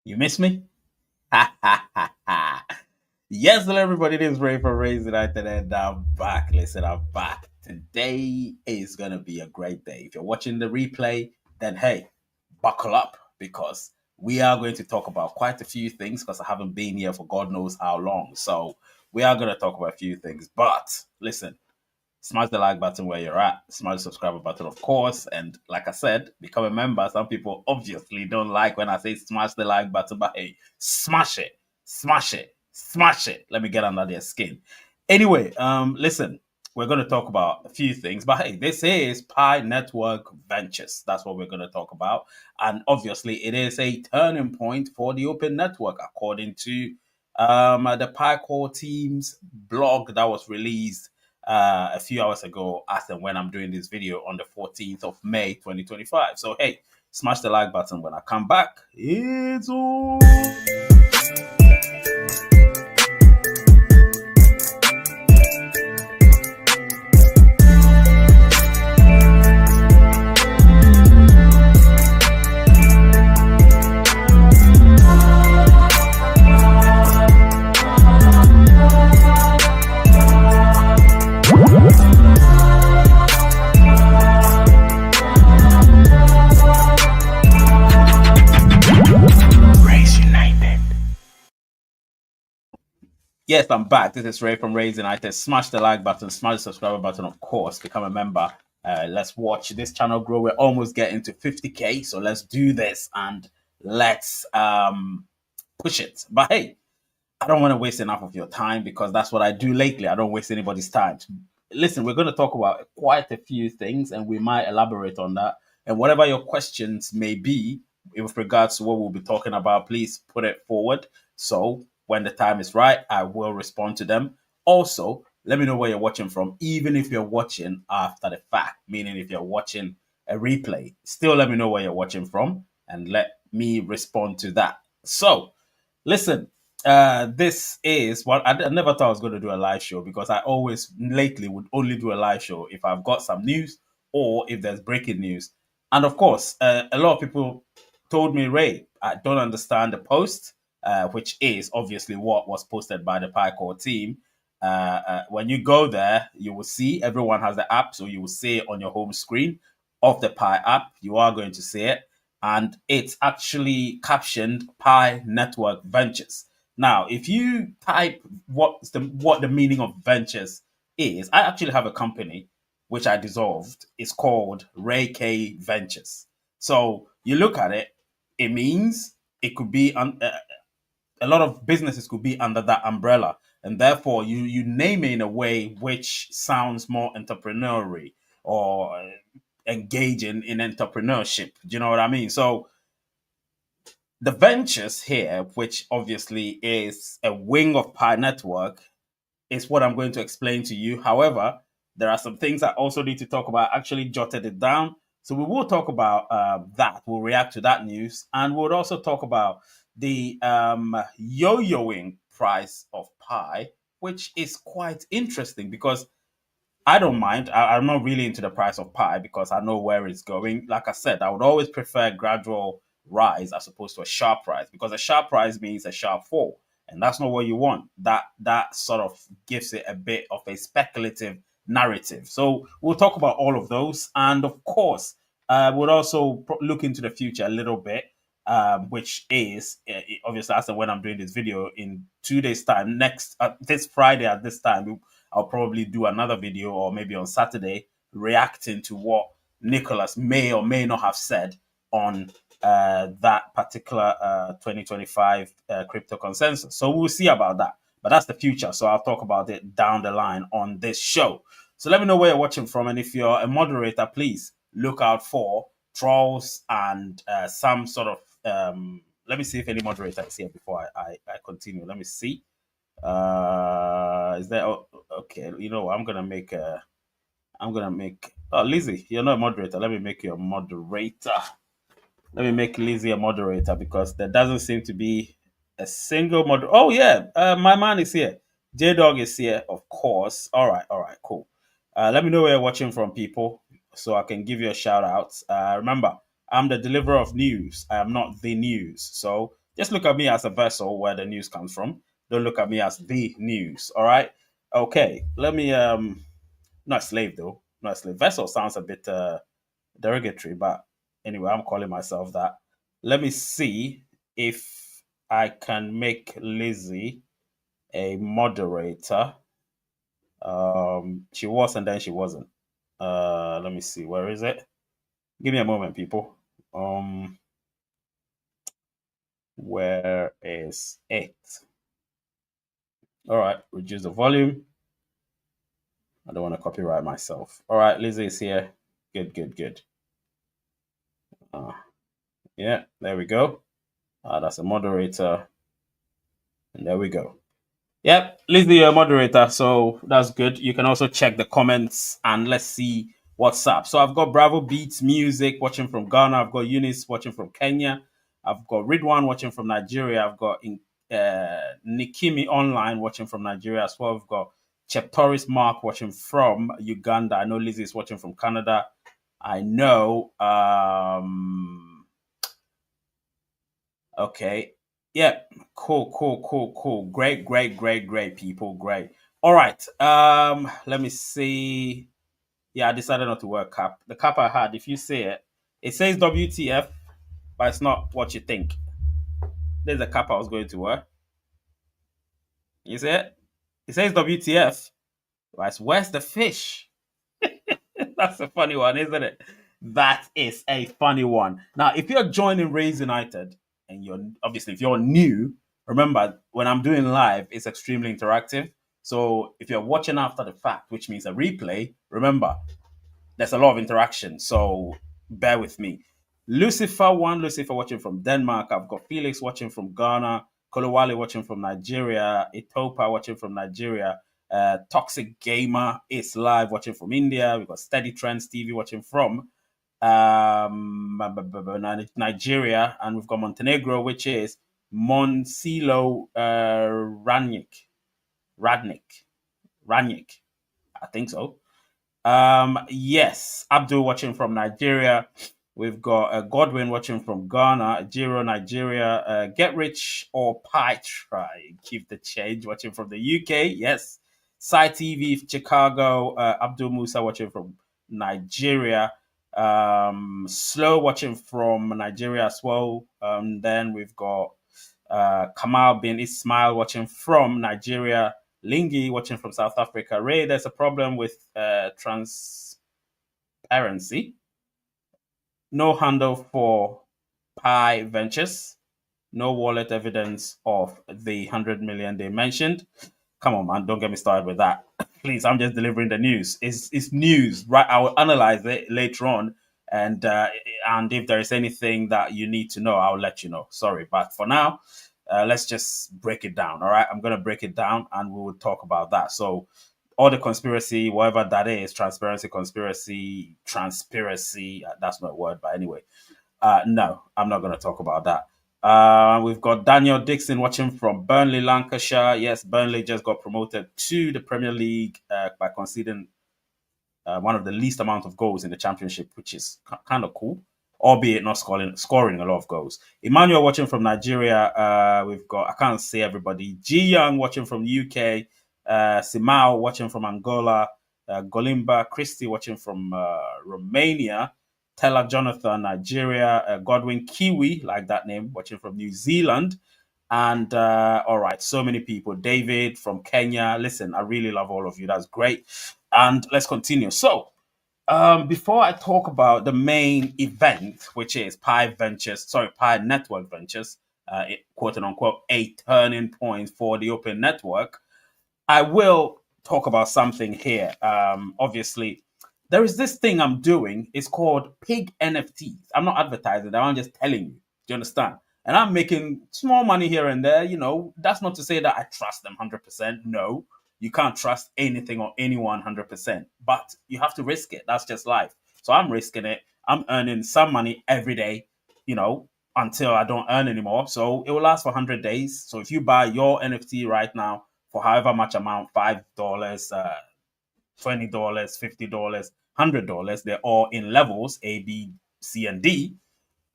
You miss me? Ha ha ha ha. Yes, hello everybody. This is Ray from Raise United and I'm back. Listen, I'm back. Today is gonna be a great day. If you're watching the replay, then hey, buckle up because we are going to talk about quite a few things because I haven't been here for God knows how long. So we are gonna talk about a few things. But listen, smash the like button where you're at, smash the subscribe button, of course. And like I said, become a member. Some people obviously don't like when I say smash the like button, but hey, smash it, smash it, smash it. Let me get under their skin. Anyway, listen, we're going to talk about a few things, but hey, this is Pi Network Ventures. That's what we're going to talk about. And obviously, it is a turning point for the open network, according to the Pi Core team's blog that was released a few hours ago as and when I'm doing this video on the 14th of May 2025. So, hey, smash the like button when I come back. It's on. Yes, I'm back. This is Ray from Raise United. Smash the like button, smash the subscriber button, of course. Become a member. Let's watch this channel grow. We're almost getting to 50K, so let's do this and let's push it. But hey, I don't want to waste enough of your time because that's what I do lately. I don't waste anybody's time. Listen, we're going to talk about quite a few things and we might elaborate on that. And whatever your questions may be with regards to what we'll be talking about, please put it forward. So when the time is right, I will respond to them. Also, let me know where you're watching from, even if you're watching after the fact, meaning if you're watching a replay, still let me know where you're watching from and let me respond to that. So, listen, this is what I never thought I was going to do a live show because I always lately would only do a live show if I've got some news or if there's breaking news. And of course, a lot of people told me, Ray, I don't understand the post, which is obviously what was posted by the PyCore team. When you go there, you will see everyone has the app, so you will see it on your home screen of the Pi app. You are going to see it and it's actually captioned Pi Network Ventures. Now, if you type what the meaning of ventures is, I actually have a company which I dissolved. It's called Ray K Ventures. So you look at it, it means it could be a lot of businesses could be under that umbrella, and therefore you name it in a way which sounds more entrepreneurial or engaging in entrepreneurship. Do you know what I mean? So the ventures here, which obviously is a wing of Pi Network, is what I'm going to explain to you. However, there are some things I also need to talk about. I actually jotted it down. So we will talk about that. We'll react to that news. And we'll also talk about the yo-yoing price of Pi, which is quite interesting because I don't mind. I'm not really into the price of Pi because I know where it's going. Like I said, I would always prefer gradual rise as opposed to a sharp rise because a sharp rise means a sharp fall, and that's not what you want. That sort of gives it a bit of a speculative narrative. So we'll talk about all of those, and of course, we'll also look into the future a little bit. Which is obviously as and when I'm doing this video in 2 days' time, next this Friday at this time, I'll probably do another video or maybe on Saturday reacting to what Nicholas may or may not have said on that particular 2025 crypto consensus. So we'll see about that. But that's the future. So I'll talk about it down the line on this show. So let me know where you're watching from. And if you're a moderator, please look out for trolls and some sort of. Let me see if any moderator is here before I continue. Let me see. Is there? Okay, you know, I'm gonna make. Oh, Lizzie, you're not a moderator. Let me make you a moderator. Let me make Lizzie a moderator because there doesn't seem to be a single mod. Oh yeah, my man is here. J Dog is here, of course. All right, cool. Let me know where you're watching from, people, so I can give you a shout out. Remember, I'm the deliverer of news. I am not the news. So Just look at me as a vessel where the news comes from. Don't look at me as the news. All right. Okay. Let me not slave though. Not slave. Vessel sounds a bit derogatory, but anyway, I'm calling myself that. Let me see if I can make Lizzie a moderator. She was and then she wasn't. Let me see. Where is it? Give me a moment, people. Where is it? All right, reduce the volume. I don't want to copyright myself. All right, Lizzie is here. Good, good, good. Uh, yeah, there we go. That's a moderator. And there we go. Yep, Lizzie, you're a moderator, so that's good. You can also check the comments and let's see what's up. So I've got Bravo Beats Music watching from Ghana. I've got Eunice watching from Kenya. I've got Ridwan watching from Nigeria. I've got Nikimi Online watching from Nigeria as well. I've got Cheptoris Mark watching from Uganda. I know Lizzie is watching from Canada. I know. Okay. Yeah. Cool, cool, cool, cool. Great, great, great, great people. Great. All right. Let me see. Yeah, I decided not to wear a cap. The cap I had, if you see it, it says WTF, but it's not what you think. There's a cap I was going to wear. You see it? It says WTF. But it's where's the fish? That's a funny one, isn't it? That is a funny one. Now, if you're joining Raise United and you're obviously if you're new, remember when I'm doing live, it's extremely interactive. So if you're watching after the fact, which means a replay, remember there's a lot of interaction. So bear with me. Lucifer watching from Denmark. I've got Felix watching from Ghana. Kolowale watching from Nigeria. Itopa watching from Nigeria. Toxic Gamer is live watching from India. We've got Steady Trends TV watching from Nigeria, and we've got Montenegro, which is Monsilo Radnik. I think so. Yes, Abdul watching from Nigeria. We've got Godwin watching from Ghana, Jiro, Nigeria, Get Rich or Pie Try, Keep the Change watching from the UK. Yes, Sai TV, Chicago, Abdul Musa watching from Nigeria, Slow watching from Nigeria as well. Then we've got Kamal bin Ismail watching from Nigeria, Lingi watching from South Africa. Ray, there's a problem with transparency. No handle for Pi Ventures. No wallet evidence of the 100 million they mentioned. Come on, man, don't get me started with that. Please, I'm just delivering the news. It's news, right? I will analyze it later on, and if there is anything that you need to know, I'll let you know. Sorry, but for now, let's just break it down. All right, I'm gonna break it down, and we will talk about that. So, all the conspiracy, whatever that is, transparency, conspiracy. That's not a word, but anyway, no, I'm not gonna talk about that. We've got Daniel Dixon watching from Burnley, Lancashire. Yes, Burnley just got promoted to the Premier League by conceding one of the least amount of goals in the Championship, which is kind of cool, albeit not scoring a lot of goals. Emmanuel watching from Nigeria. We've got, I can't say everybody. Ji Young watching from UK. Simao watching from Angola. Golimba Christie watching from Romania. Tella Jonathan, Nigeria. Godwin Kiwi, like that name, watching from New Zealand. And all right, so many people. David from Kenya. Listen, I really love all of you. That's great. And let's continue. So, before I talk about the main event, which is Pi Network Ventures, quote unquote, a turning point for the open network, I will talk about something here. Obviously, there is this thing I'm doing. It's called Pig NFTs. I'm not advertising. I'm just telling you. Do you understand? And I'm making small money here and there. You know, that's not to say that I trust them 100%. No, you can't trust anything or anyone 100%. But you have to risk it. That's just life. So I'm risking it. I'm earning some money every day. You know, until I don't earn anymore. So it will last for 100 days. So if you buy your NFT right now for however much amount, $5, $20, $50, $100, they're all in levels A, B, C, and D.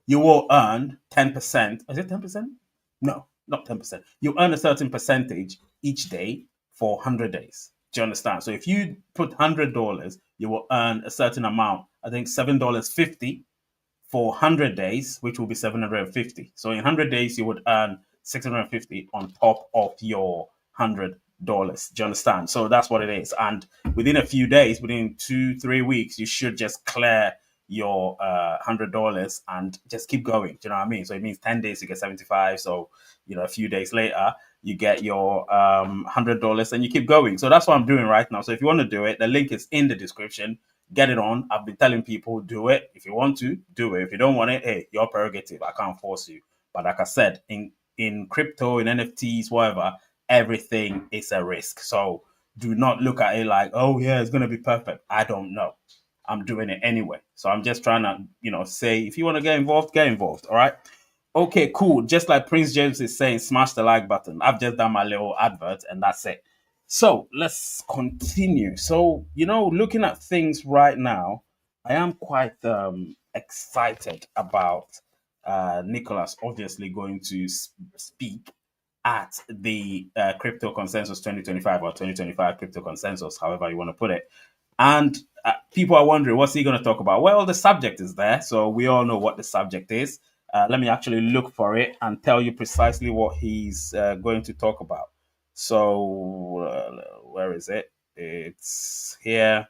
You will earn 10%. Is it 10%? No, not 10%. You earn a certain percentage each day for 100 days. Do you understand? So if you put $100, you will earn a certain amount. I think $7.50 for 100 days, which will be 750. So in 100 days, you would earn 650 on top of your $100. Do you understand? So that's what it is. And within a few days, within 2, 3 weeks, you should just clear your $100 and just keep going. Do you know what I mean? So it means 10 days you get 75. So, a few days later, you get your $100 and you keep going. So that's what I'm doing right now. So if you want to do it, the link is in the description. Get it on. I've been telling people, do it. If you want to, do it. If you don't want it, hey, your prerogative. I can't force you. But like I said, in crypto, in NFTs, whatever, everything is a risk. So do not look at it like, oh yeah, it's gonna be perfect. I don't know. I'm doing it anyway. So I'm just trying to, say if you want to get involved, get involved. All right. Okay, cool. Just like Prince James is saying, smash the like button. I've just done my little advert and that's it. So let's continue. So, looking at things right now, I am quite excited about Nicholas obviously going to speak at the Crypto Consensus 2025 or 2025 Crypto Consensus, however you want to put it. And people are wondering, what's he going to talk about? Well, the subject is there. So we all know what the subject is. Let me actually look for it and tell you precisely what he's going to talk about. So where is it? It's here.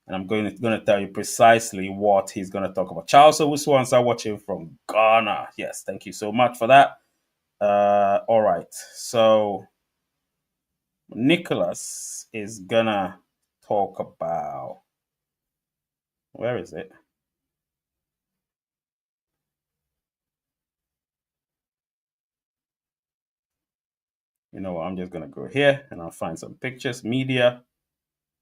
And I'm going to tell you precisely what he's going to talk about. Charles Owusu watching from Ghana. Yes, thank you so much for that. All right. So Nicholas is gonna talk about, where is it? You know what? I'm just gonna go here and I'll find some pictures. Media.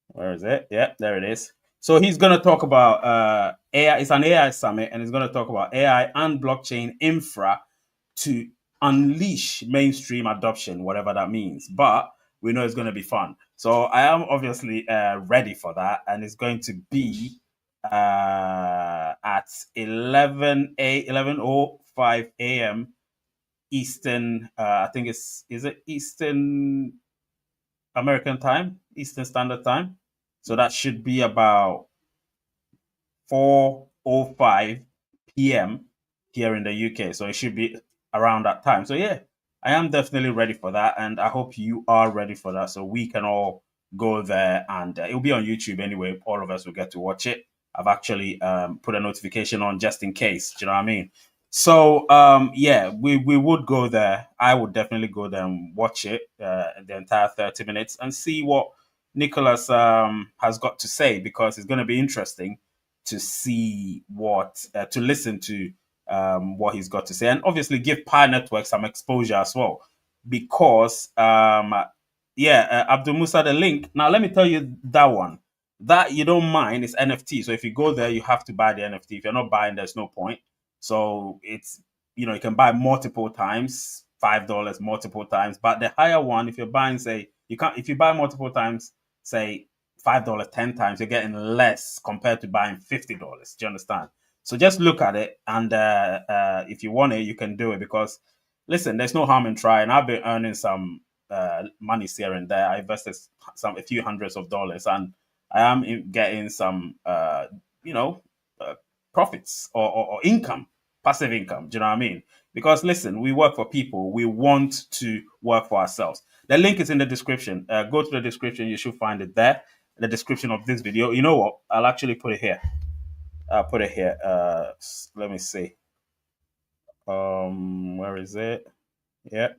Where is it? Yeah, there it is. So he's gonna talk about AI. It's an AI summit, and he's gonna talk about AI and blockchain infra to unleash mainstream adoption, whatever that means. But we know it's going to be fun. So I am obviously ready for that, and it's going to be at 11:05 a.m. Eastern. I think is it Eastern American time, Eastern Standard Time. So that should be about 4:05 p.m. here in the UK. So it should be around that time. So yeah, I am definitely ready for that, and I hope you are ready for that. So we can all go there, and it'll be on YouTube anyway. All of us will get to watch it. I've actually put a notification on just in case. Do you know what I mean? So yeah, we would go there. I would definitely go there and watch it the entire 30 minutes and see what Nicholas has got to say, because it's going to be interesting to see to listen to what he's got to say, and obviously give Pi Network some exposure as well. Because yeah, Abdul Musa, the link. Now let me tell you that one that you don't mind is NFT. So if you go there, you have to buy the NFT. If you're not buying, there's no point. So it's, you can buy multiple times, $5 multiple times. But the higher one, if you're buying, say you can't, if you buy multiple times, say $5 10 times, you're getting less compared to buying $50. Do you understand? So just look at it, and if you want it, you can do it. Because listen, there's no harm in trying. I've been earning some money here and there. I invested a few hundreds of dollars, and I am getting some you know uh, profits or income, passive income. Do you know what I mean? Because listen, we work for people. We want to work for ourselves. The link is in the description. Go to the description. You should find it there. The description of this video. You know what? I'll actually put it here. I'll put it here. Let me see. Where is it? Yeah,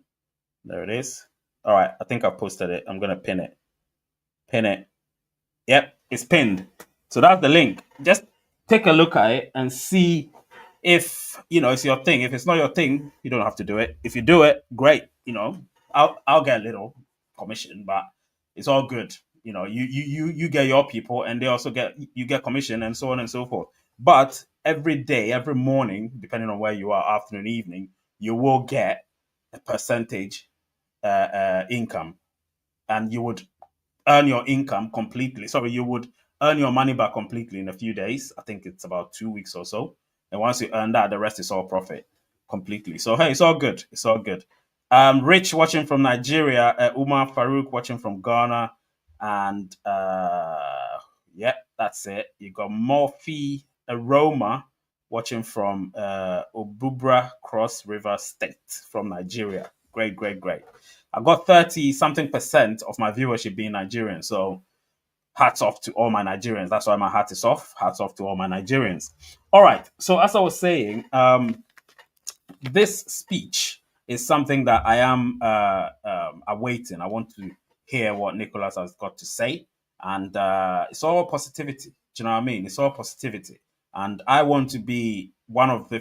there it is. All right. I think I posted it. I'm gonna pin it. Pin it. Yep, it's pinned. So that's the link. Just take a look at it and see if it's your thing. If it's not your thing, you don't have to do it. If you do it, great. I'll get a little commission, but it's all good. You get your people, and they also get commission, and so on and so forth. But every day, every morning, depending on where you are, afternoon, evening, you will get a percentage income, and you would earn your income completely. Sorry, you would earn your money back completely in a few days. I think it's about 2 weeks or so. And once you earn that, the rest is all profit completely. So hey, it's all good. It's all good. Rich watching from Nigeria, Umar Farouk watching from Ghana, and yeah, that's it. You got Morphe Aroma watching from Obubra Cross River State from Nigeria. Great, great, great. I got 30 something percent of my viewership being Nigerian. So hats off to all my Nigerians. That's why my hat is off. Hats off to all my Nigerians. All right. So as I was saying, this speech is something that I am awaiting. I want to hear what Nicholas has got to say, and it's all positivity. Do you know what I mean? It's all positivity, and I want to be one of the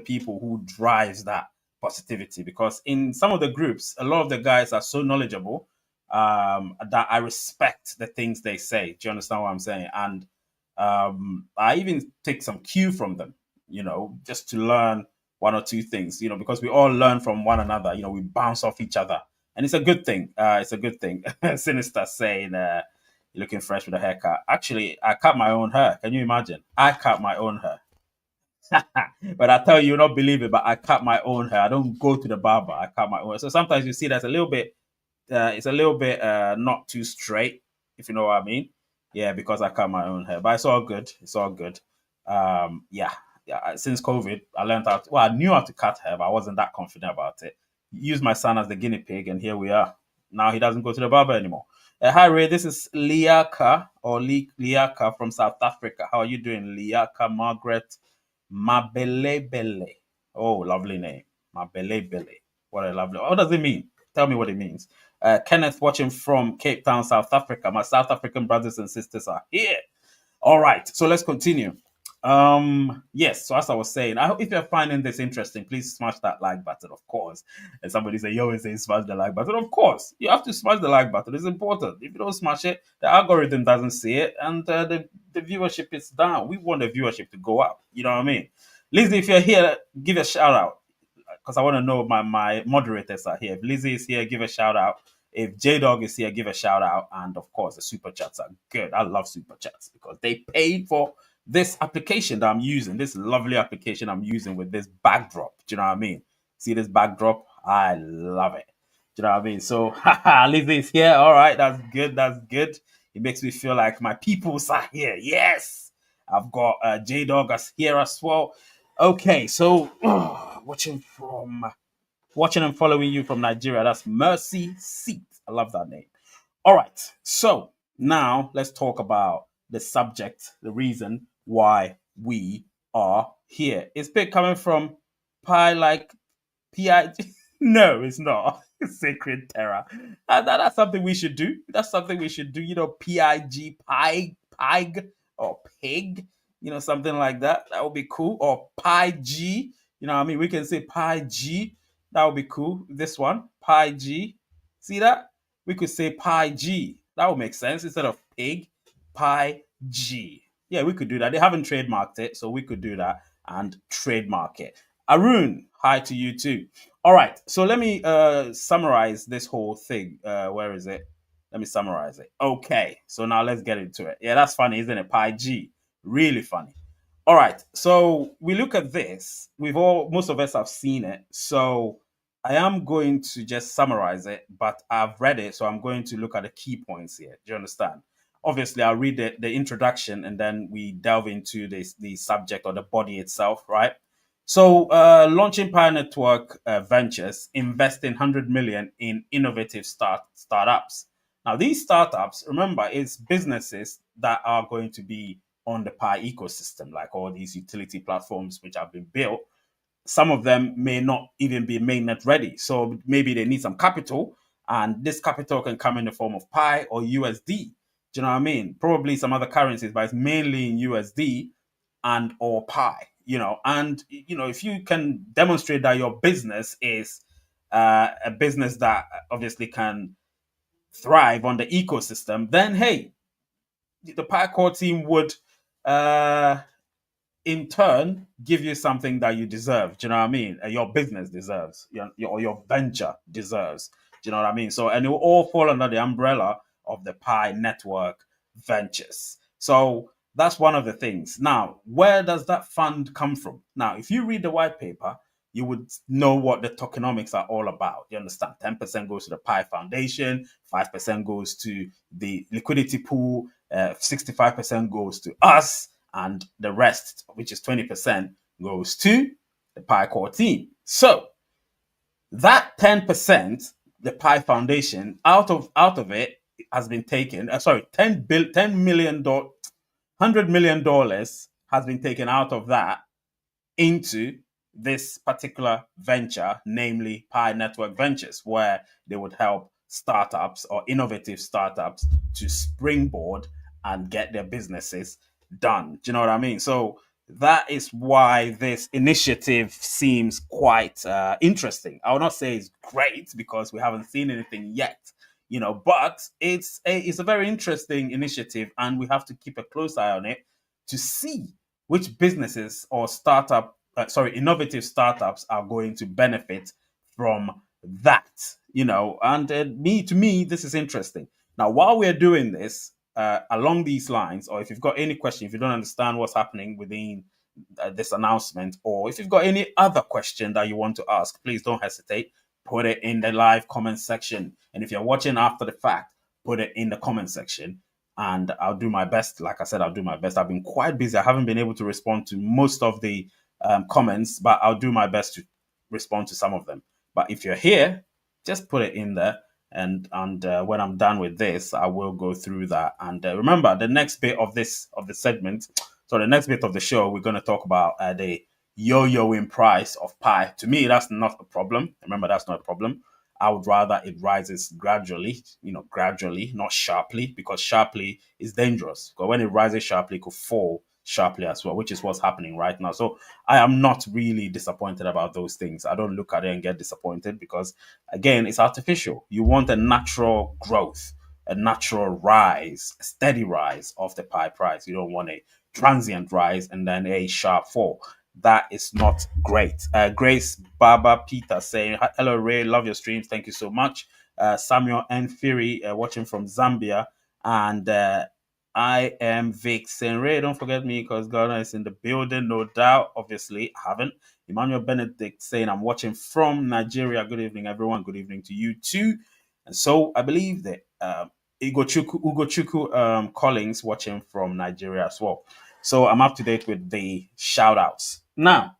people who drives that positivity. Because in some of the groups, a lot of the guys are so knowledgeable that I respect the things they say. Do you understand what I'm saying? And I even take some cue from them. Just to learn one or two things, because we all learn from one another. We bounce off each other, and it's a good thing. It's a good thing. Sinister saying, "You're looking fresh with a haircut." Actually, I cut my own hair. Can you imagine? I cut my own hair. But I tell you, you'll not believe it. But I cut my own hair. I don't go to the barber. I cut my own. So sometimes you see that's a little bit. It's a little bit not too straight, if you know what I mean. Yeah, because I cut my own hair, but it's all good. It's all good. Yeah, yeah. Since COVID, I learned how. I knew how to cut hair, but I wasn't that confident about it. Used my son as the guinea pig, and here we are. Now he doesn't go to the barber anymore. Hi Ray, this is Liaka or Liaka from South Africa. How are you doing, Liaka Margaret Mabelebele? Oh, lovely name, Mabelebele. What a lovely. What does it mean? Tell me what it means. Kenneth watching from Cape Town, South Africa. My South African brothers and sisters are here. All right, so let's continue. Yes, so as I was saying, I hope if you're finding this interesting, please smash that like button, of course. And somebody say, you always say smash the like button. Of course, you have to smash the like button. It's important. If you don't smash it, the algorithm doesn't see it, and the viewership is down. We want the viewership to go up. You know what I mean? Lizzie, if you're here, give a shout out because I want to know my moderators are here. If Lizzie is here, give a shout out. If J Dog is here, give a shout out. And of course, the super chats are good. I love super chats because they paid for this application that I'm using, this lovely application I'm using with this backdrop. Do you know what I mean? See this backdrop? I love it. Do you know what I mean? So, Lizzie is here. All right, that's good. That's good. It makes me feel like my peoples are here. Yes. I've got J Dog as here as well. Okay, so watching and following you from Nigeria. That's Mercy Seat. I love that name. All right, so now let's talk about the subject, the reason why we are here. It's been coming from Pi like PI. No, it's not. Sacred terror. That's something we should do. That's something we should do. PIG, pig, or pig. Something like that. That would be cool. Or Pi G. You know what I mean? We can say Pi G. That would be cool. This one, Pi G. See that? We could say Pi G. That would make sense instead of pig. Pi G. Yeah, we could do that. They haven't trademarked it, so we could do that and trademark it. Arun, hi to you too. All right, so let me summarize this whole thing. Where is it? Let me summarize it. Okay, so now let's get into it. Yeah, that's funny, isn't it? Pi G, really funny. All right, so we look at this. Most of us have seen it. So I am going to just summarize it, but I've read it, so I'm going to look at the key points here. Do you understand? Obviously, I'll read the introduction and then we delve into the subject or the body itself, right? So, launching Pi Network Ventures, investing 100 million in innovative startups. Now, these startups, remember, it's businesses that are going to be on the Pi ecosystem, like all these utility platforms which have been built. Some of them may not even be mainnet ready. So maybe they need some capital, and this capital can come in the form of Pi or USD. Do you know what I mean? Probably some other currencies, but it's mainly in USD and or Pi. And if you can demonstrate that your business is a business that obviously can thrive on the ecosystem, then hey, the Pi core team would in turn give you something that you deserve. Do you know what I mean? Your business deserves, your venture deserves. Do you know what I mean? So, and it will all fall under the umbrella of the Pi Network Ventures. So that's one of the things. Now, where does that fund come from? Now, if you read the white paper, you would know what the tokenomics are all about. You understand? 10% goes to the Pi Foundation, 5% goes to the liquidity pool, 65% goes to us, and the rest, which is 20%, goes to the Pi Core team. So that 10%, the Pi Foundation, out of it has been taken. Sorry, 100 million dollars has been taken out of that into this particular venture, namely Pi Network Ventures, where they would help startups or innovative startups to springboard and get their businesses done. Do you know what I mean? So that is why this initiative seems quite interesting. I will not say it's great because we haven't seen anything yet, but it's a very interesting initiative, and we have to keep a close eye on it to see which businesses or innovative startups are going to benefit from that. And to me, this is interesting. Now, while we're doing this, along these lines, or if you've got any question, if you don't understand what's happening within this announcement, or if you've got any other question that you want to ask, please don't hesitate. Put it in the live comment section. And if you're watching after the fact, put it in the comment section, and I'll do my best. Like I said, I'll do my best. I've been quite busy. I haven't been able to respond to most of the comments, but I'll do my best to respond to some of them. But if you're here, just put it in there, and when I'm done with this, I will go through that. And remember, the next bit of the segment, so the next bit of the show, we're going to talk about the yo-yoing price of Pi. To me, that's not a problem. Remember, that's not a problem. I would rather it rises gradually, gradually, not sharply, because sharply is dangerous. Because when it rises sharply, it could fall sharply as well, which is what's happening right now. So I am not really disappointed about those things. I don't look at it and get disappointed because, again, it's artificial. You want a natural growth, a natural rise, a steady rise of the Pi price. You don't want a transient rise and then a sharp fall. That is not great. Grace Baba Peter saying, hello, Ray, love your streams. Thank you so much. Samuel N. Fury watching from Zambia. And I am Vic saying, Ray, don't forget me because Ghana is in the building, no doubt. Obviously, I haven't. Emmanuel Benedict saying, I'm watching from Nigeria. Good evening, everyone. Good evening to you too. And so I believe that Ugochukwu Collins watching from Nigeria as well. So I'm up to date with the shout outs. Now,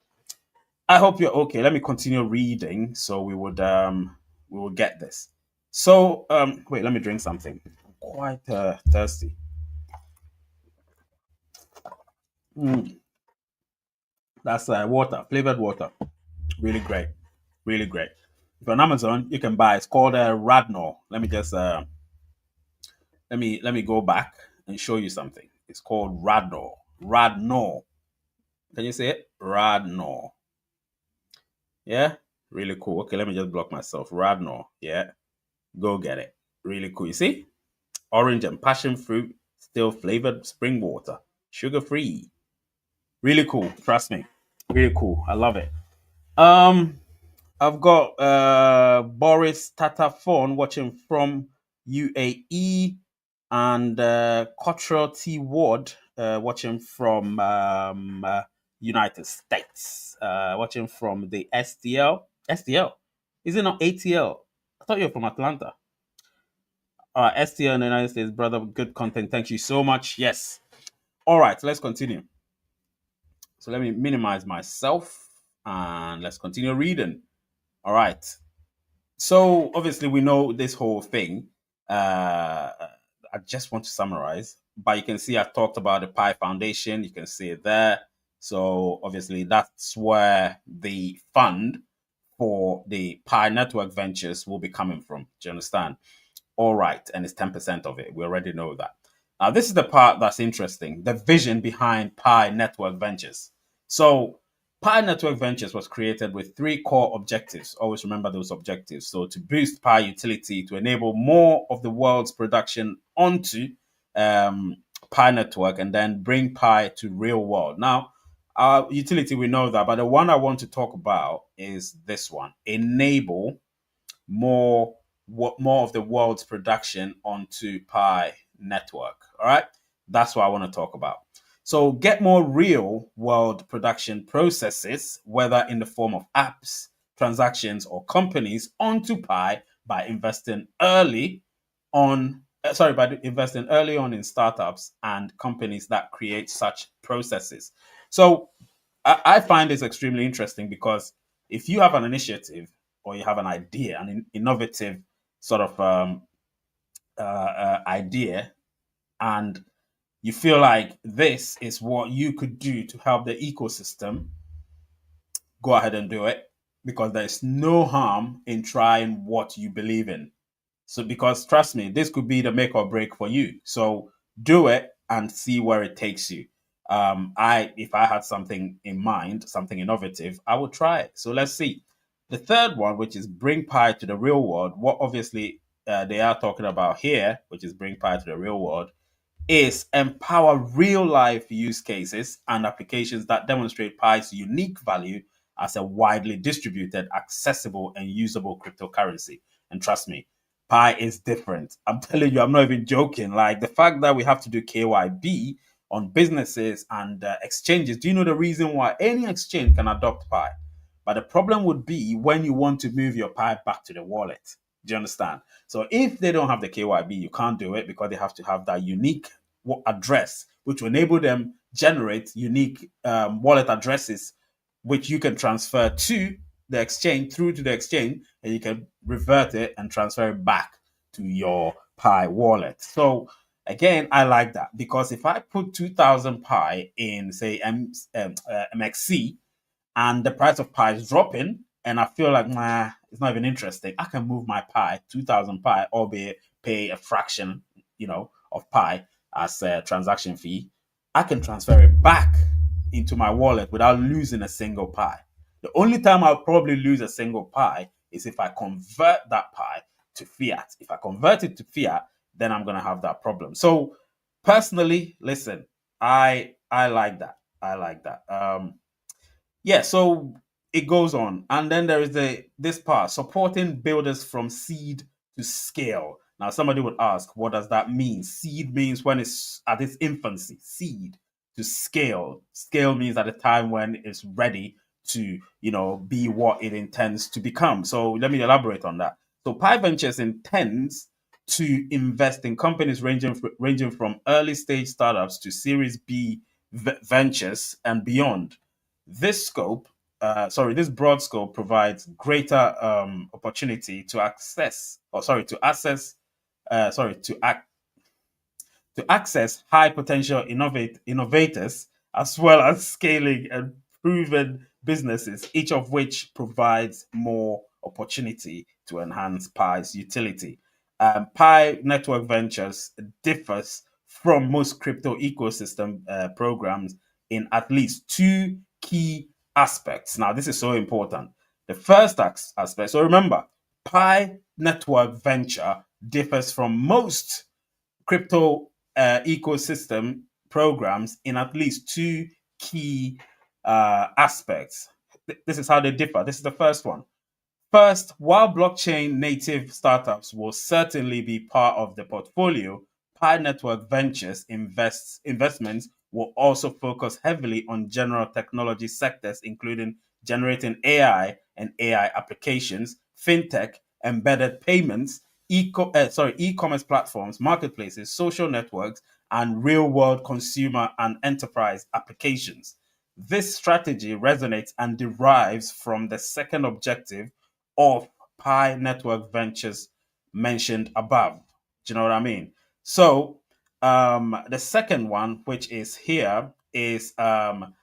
I hope you're okay. Let me continue reading so we will get this. So wait, let me drink something. I'm quite thirsty. Mm, that's water, flavored water. Really great. Really great. If you're on Amazon, you can buy. It's called Radnor. Let me just let me go back and show you something. It's called Radnor. Radnor. Can you say it? Radnor. Yeah, really cool. Okay, let me just block myself. Radnor. Yeah, go get it. Really cool. You see, orange and passion fruit, still flavored spring water, sugar free. Really cool. Trust me. Really cool. I love it. Um, I've got Boris Tatafon watching from UAE, and Cottrell T Ward watching from United States, watching from the STL. STL, is it not ATL? I thought you were from Atlanta. STL in the United States, brother. Good content. Thank you so much. Yes. All right, let's continue. So let me minimize myself and let's continue reading. All right. So obviously we know this whole thing. I just want to summarize, but you can see I talked about the Pi Foundation. You can see it there. So obviously that's where the fund for the Pi Network Ventures will be coming from. Do you understand? All right, and it's 10% of it. We already know that. Now, this is the part that's interesting, the vision behind Pi Network Ventures. So, Pi Network Ventures was created with three core objectives. Always remember those objectives. So, to boost Pi utility, to enable more of the world's production onto Pi Network, and then bring Pi to real world. Now, utility, we know that, but the one I want to talk about is this one: enable more more of the world's production onto Pi network. All right, that's what I want to talk about. So get more real world production processes, whether in the form of apps, transactions, or companies, onto Pi by investing early by investing early on in startups and companies that create such processes. So I find this extremely interesting because if you have an initiative or you have an idea, an innovative sort of idea, and you feel like this is what you could do to help the ecosystem, go ahead and do it because there's no harm in trying what you believe in. So, because trust me, this could be the make or break for you. So, do it and see where it takes you. If I had something in mind, something innovative, I would try it. So, let's see. The third one, which is bring Pi to the real world, what obviously they are talking about here, which is bring Pi to the real world, is empower real life use cases and applications that demonstrate Pi's unique value as a widely distributed, accessible, and usable cryptocurrency. And trust me, Pi is different. I'm telling you, I'm not even joking. Like the fact that we have to do KYB on businesses and exchanges. Do you know the reason why any exchange can adopt Pi? But the problem would be when you want to move your Pi back to the wallet. Do you understand? So if they don't have the KYB, you can't do it because they have to have that unique address, which will enable them generate unique wallet addresses, which you can transfer to the exchange through to the exchange, and you can revert it and transfer it back to your Pi wallet. So again, I like that because if I put 2,000 Pi in, say, MXC, and the price of Pi is dropping, and I feel like, nah, it's not even interesting, I can move my Pi, 2,000 Pi, albeit pay a fraction, of Pi as a transaction fee. I can transfer it back into my wallet without losing a single Pi. The only time I'll probably lose a single Pi is if I convert that Pi to fiat. If I convert it to fiat, then I'm going to have that problem. So personally, listen, I like that. I like that. Yeah, so it goes on, and then there is this part supporting builders from seed to scale. Now somebody would ask, what does that mean? Seed means when it's at its infancy. Seed to scale means at the time when it's ready to be what it intends to become. So let me elaborate on that. So Pi Ventures intends to invest in companies ranging from early stage startups to series B ventures and beyond. This broad scope provides greater opportunity to access, or sorry, to access, sorry, to access high potential innovators as well as scaling and proven businesses, each of which provides more opportunity to enhance Pi's utility. Pi Network Ventures differs from most crypto ecosystem programs in at least two key aspects. Now, this is so important. The first aspect, so remember, Pi Network Venture differs from most crypto ecosystem programs in at least two key aspects. This is how they differ. This is the first one. First, while blockchain native startups will certainly be part of the portfolio, Pi Network Ventures investments will also focus heavily on general technology sectors, including generating AI and AI applications, fintech, embedded payments, e-commerce platforms, marketplaces, social networks, and real-world consumer and enterprise applications. This strategy resonates and derives from the second objective of Pi Network Ventures mentioned above. Do you know what I mean? So the second one, which is here, is Pi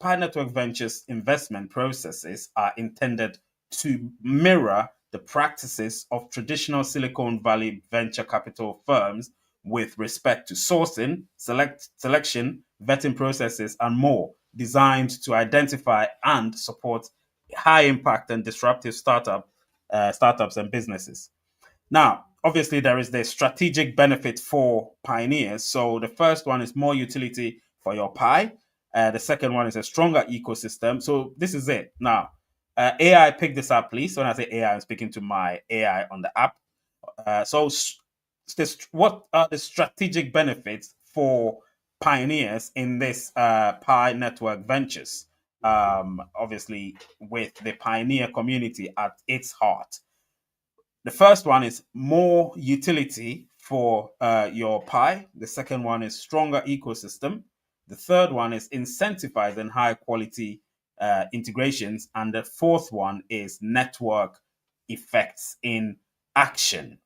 Network Ventures investment processes are intended to mirror the practices of traditional Silicon Valley venture capital firms with respect to sourcing, selection, vetting processes, and more, designed to identify and support high impact and disruptive startups and businesses. Now, obviously, there is the strategic benefit for pioneers. So the first one is more utility for your Pi. The second one is a stronger ecosystem. So this is it. Now, AI, pick this up, please. When I say AI, I'm speaking to my AI on the app. What are the strategic benefits for pioneers in this Pi network ventures. Obviously, with the pioneer community at its heart. The first one is more utility for your Pi. The second one is stronger ecosystem. The third one is incentivizing high quality integrations. And the fourth one is network effects in action.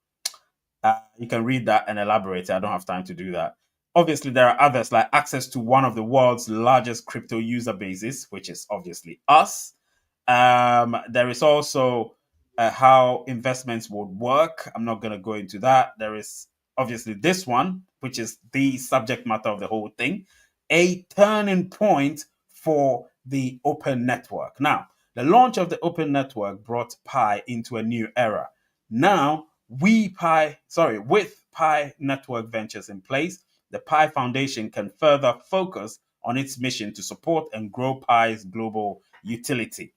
You can read that and elaborate. I don't have time to do that. Obviously, there are others like access to one of the world's largest crypto user bases, which is obviously us. There is also how investments would work. I'm not going to go into that. There is obviously this one, which is the subject matter of the whole thing, a turning point for the open network. Now, the launch of the open network brought Pi into a new era. Now, with Pi Network Ventures in place, the Pi Foundation can further focus on its mission to support and grow Pi's global utility.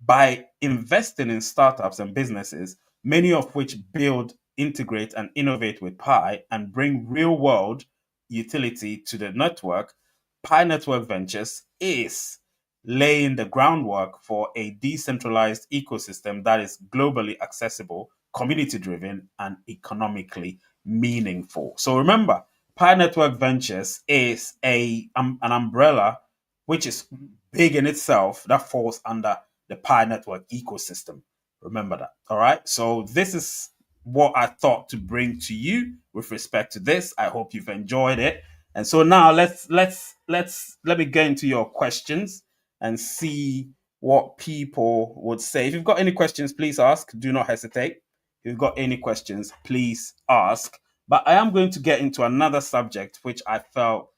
By investing in startups and businesses, many of which build, integrate, and innovate with Pi and bring real world utility to the network, Pi Network Ventures is laying the groundwork for a decentralized ecosystem that is globally accessible, community driven, and economically meaningful. So remember, Pi Network Ventures is an umbrella which is big in itself that falls under the Pi Network ecosystem. Remember that. All right. So this is what I thought to bring to you with respect to this. I hope you've enjoyed it. And so now let me get into your questions and see what people would say. If you've got any questions, please ask. Do not hesitate. If you've got any questions, please ask. But I am going to get into another subject which I feel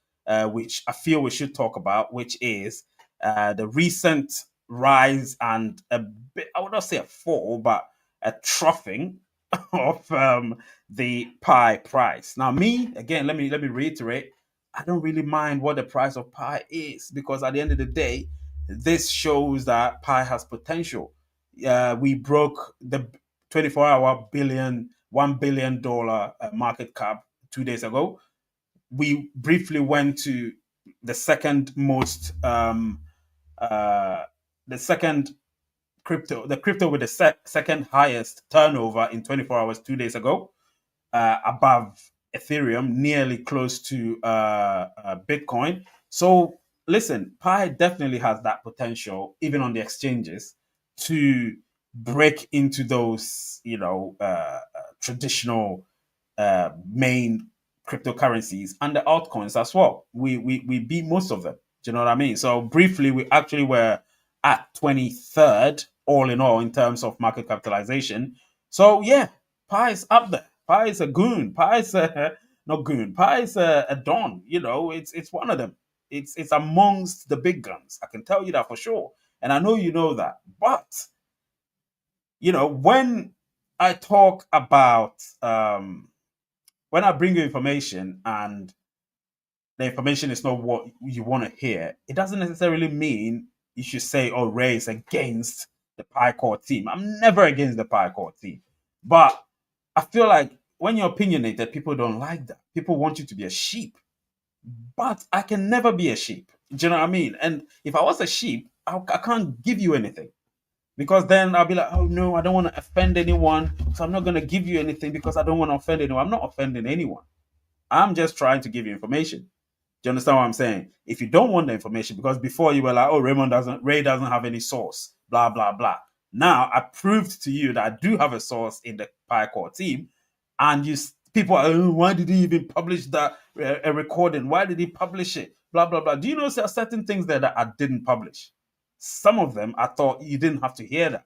we should talk about, which is the recent rise and a bit, I would not say a fall, but a troughing of the Pi price. Now, me again, let me reiterate. I don't really mind what the price of Pi is because at the end of the day, this shows that Pi has potential. We broke the 24-hour $1 billion market cap 2 days ago. We briefly went to the second most the second the crypto with the second highest turnover in 24 hours 2 days ago, above Ethereum, nearly close to Bitcoin. So listen, Pi definitely has that potential, even on the exchanges, to break into those, traditional main cryptocurrencies and the altcoins as well. We beat most of them. Do you know what I mean? So briefly, we actually were at 23rd all in all in terms of market capitalization. So yeah, Pi is up there. Pi is a goon. Pi is a not goon. Pi is a don. It's one of them. It's amongst the big guns. I can tell you that for sure, and I know you know that. But when I talk about when I bring you information and the information is not what you want to hear, it doesn't necessarily mean you should say, oh, Ray is against the Pi Core team. I'm never against the Pi Core team. But I feel like when you're opinionated, people don't like that. People want you to be a sheep. But I can never be a sheep. Do you know what I mean? And if I was a sheep, I can't give you anything. Because then I'll be like, oh no, I don't want to offend anyone. So I'm not going to give you anything because I don't want to offend anyone. I'm not offending anyone. I'm just trying to give you information. Do you understand what I'm saying? If you don't want the information, because before you were like, oh, Ray doesn't have any source, blah, blah, blah. Now I proved to you that I do have a source in the Pi Core team. And people are, oh, why did he even publish that a recording? Why did he publish it? Blah, blah, blah. Do you know there are certain things there that I didn't publish? Some of them I thought you didn't have to hear that.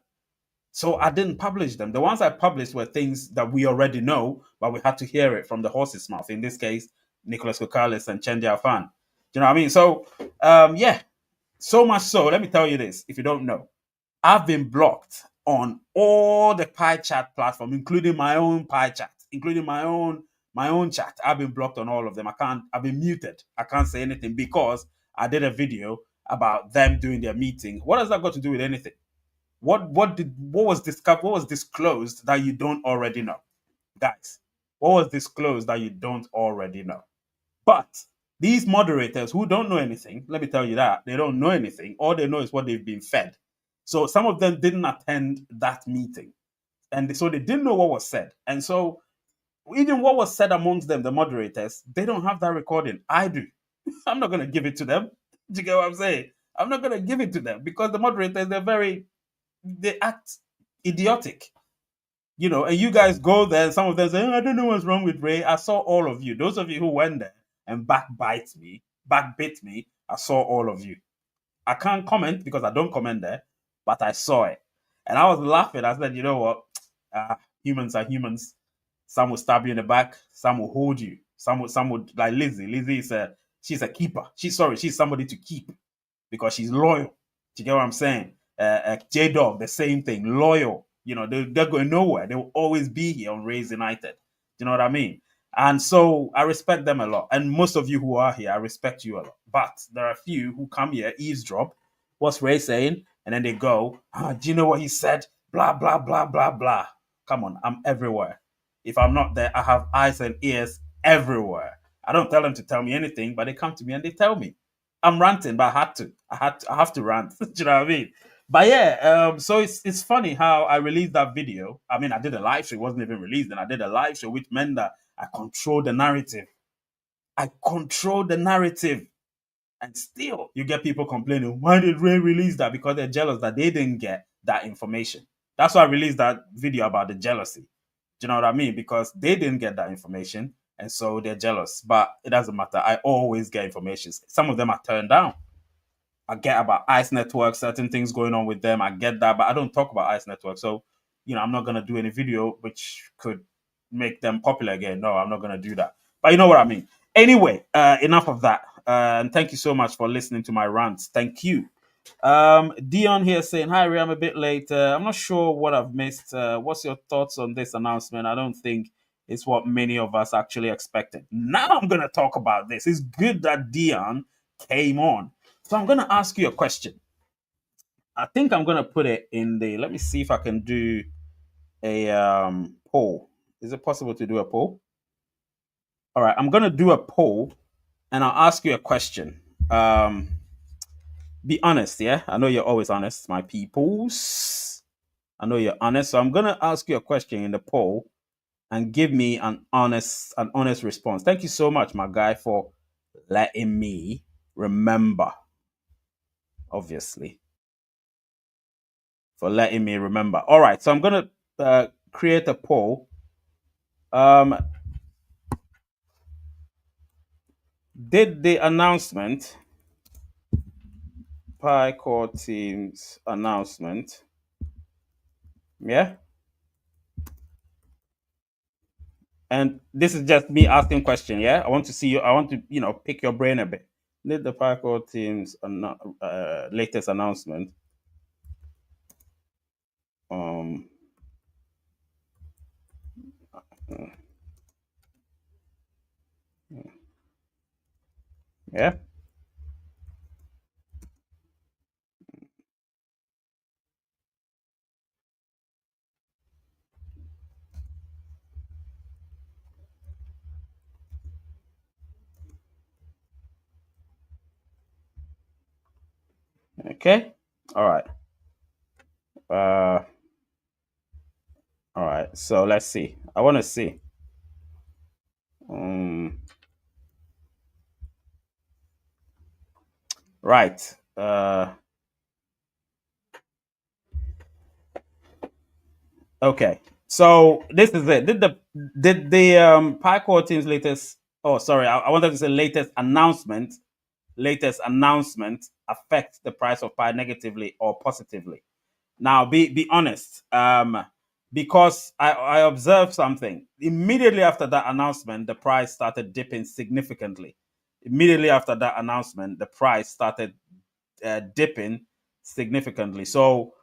So I didn't publish them. The ones I published were things that we already know, but we had to hear it from the horse's mouth. In this case, Nicholas Kokalis and Chendi Afan. Do you know what I mean? So, yeah, so much so. Let me tell you this, if you don't know. I've been blocked on all the Pi chat platform, including my own Pi chat, including my own chat. I've been blocked on all of them. I've been muted. I can't say anything because I did a video about them doing their meeting. What has that got to do with anything? What was discovered? What was disclosed that you don't already know, guys? What was disclosed that you don't already know? But These moderators who don't know anything, let me tell you that they don't know anything. All they know is what they've been fed. So some of them didn't attend that meeting, and so they didn't know what was said. And so even what was said amongst them, the moderators, they don't have that recording. I do. I'm not going to give it to them. Do you get what I'm saying? I'm not going to give it to them because the moderators, they act idiotic, and you guys go there and some of them say, I don't know what's wrong with Ray. I saw all of you. Those of you who went there and backbit me, I saw all of you. I can't comment because I don't comment there, but I saw it. And I was laughing. I said, you know what? Humans are humans. Some will stab you in the back. Some will hold you. Some would like Lizzie. Lizzie she's a keeper. She's somebody to keep because she's loyal. Do you get what I'm saying? J Dog, the same thing, loyal. They're going nowhere. They will always be here on Rays United. Do you know what I mean? And so I respect them a lot. And most of you who are here, I respect you a lot. But there are a few who come here, eavesdrop. What's Ray saying? And then they go, do you know what he said? Blah, blah, blah, blah, blah. Come on, I'm everywhere. If I'm not there, I have eyes and ears everywhere. I don't tell them to tell me anything, but they come to me and they tell me. I'm ranting, but I have to rant. Do you know what I mean? But yeah, so it's funny how I released that video. I mean, I did a live show; it wasn't even released, and I did a live show, which meant that I controlled the narrative. I controlled the narrative, and still you get people complaining. Why did Ray release that? Because they're jealous that they didn't get that information. That's why I released that video about the jealousy. Do you know what I mean? Because they didn't get that information, and so they're jealous. But it doesn't matter. I always get information. Some of them are turned down. I get about Ice Network, certain things going on with them. I get that, but I don't talk about Ice Network. So, I'm not gonna do any video which could make them popular again. No, I'm not gonna do that. But you know what I mean. Anyway, enough of that. And thank you so much for listening to my rants. Thank you. Dion here saying, hi, Ray, I'm a bit late. I'm not sure what I've missed. What's your thoughts on this announcement? I don't think it's what many of us actually expected. Now I'm going to talk about this. It's good that Dion came on. So I'm going to ask you a question. I think I'm going to put it in let me see if I can do a poll. Is it possible to do a poll? All right, I'm going to do a poll and I'll ask you a question. Be honest, yeah? I know you're always honest, my peoples. I know you're honest. So I'm gonna ask you a question in the poll and give me an honest response. Thank you so much, my guy, for letting me remember. Obviously. For letting me remember. All right, so I'm gonna create a poll. Did the announcement Pi Core Team's announcement, yeah? And this is just me asking question, yeah? I want to see you. I want to, pick your brain a bit. Did the Parkour team's latest announcement? Um, yeah. Okay. All right. All right. So let's see. I want to see. Right. Okay. So this is it. Did the Parkour team's latest? Oh, sorry. I wanted to say latest announcement affect the price of Pi negatively or positively? Now, be honest, because I observed something immediately after that announcement. The price started dipping significantly. Immediately after that announcement, the price started dipping significantly. So